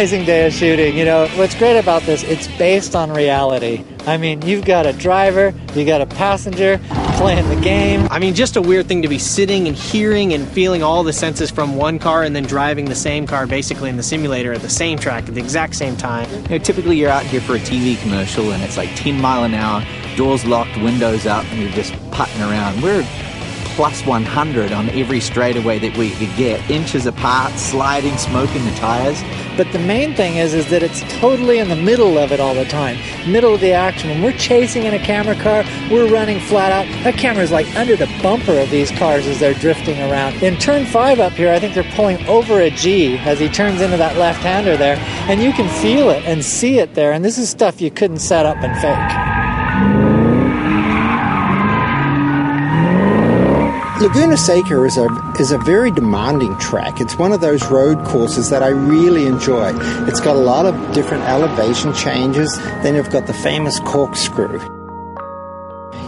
amazing day of shooting. You know, what's great about this, it's based on reality. I mean, you've got a driver, you got a passenger playing the game. I mean, just a weird thing to be sitting and hearing and feeling all the senses from one car and then driving the same car basically in the simulator at the same track at the exact same time. You know, typically you're out here for a TV commercial and it's like 10 mile an hour, doors locked, windows up, and you're just putting around. We're plus 100 on every straightaway that we could get, inches apart, sliding, smoking the tires. But the main thing is that it's totally in the middle of it all the time, middle of the action. When we're chasing in a camera car, we're running flat out. That camera's like under the bumper of these cars as they're drifting around. In turn 5 up here, I think they're pulling over a G as he turns into that left-hander there, and you can feel it and see it there, and this is stuff you couldn't set up and fake. Laguna Seca is a very demanding track. It's one of those road courses that I really enjoy. It's got a lot of different elevation changes. Then you've got the famous corkscrew.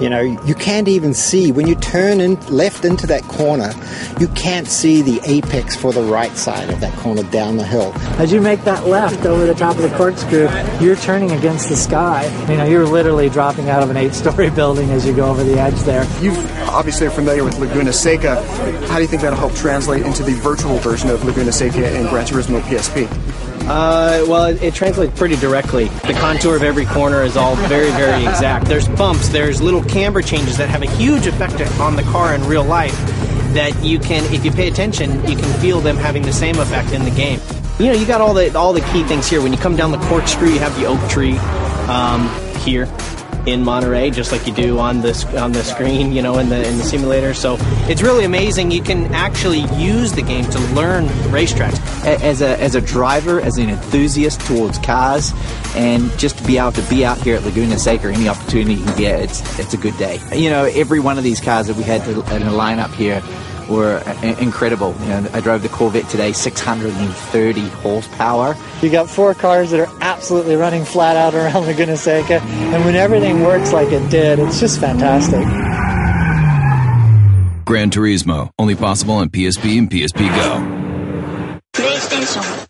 You know, you can't even see. When you turn left into that corner, you can't see the apex for the right side of that corner down the hill. As you make that left over the top of the corkscrew, you're turning against the sky. You know, you're literally dropping out of an 8-story building as you go over the edge there. You obviously are familiar with Laguna Seca. How do you think that'll help translate into the virtual version of Laguna Seca and Gran Turismo PSP? Well, it translates pretty directly. The contour of every corner is all very, very exact. There's bumps, there's little camber changes that have a huge effect on the car in real life that you can, if you pay attention, you can feel them having the same effect in the game. You know, you got all the key things here. When you come down the corkscrew, you have the oak tree here in Monterey, just like you do on the screen, you know, in the simulator. So it's really amazing. You can actually use the game to learn racetracks. As a driver, as an enthusiast towards cars, and just to be able to be out here at Laguna Seca, any opportunity you can get, it's a good day. You know, every one of these cars that we had in the lineup here were incredible. You know, I drove the Corvette today, 630 horsepower. You got 4 cars that are absolutely running flat out around Laguna Seca, and when everything works like it did, it's just fantastic. Gran Turismo, only possible on PSP and PSP Go. PlayStation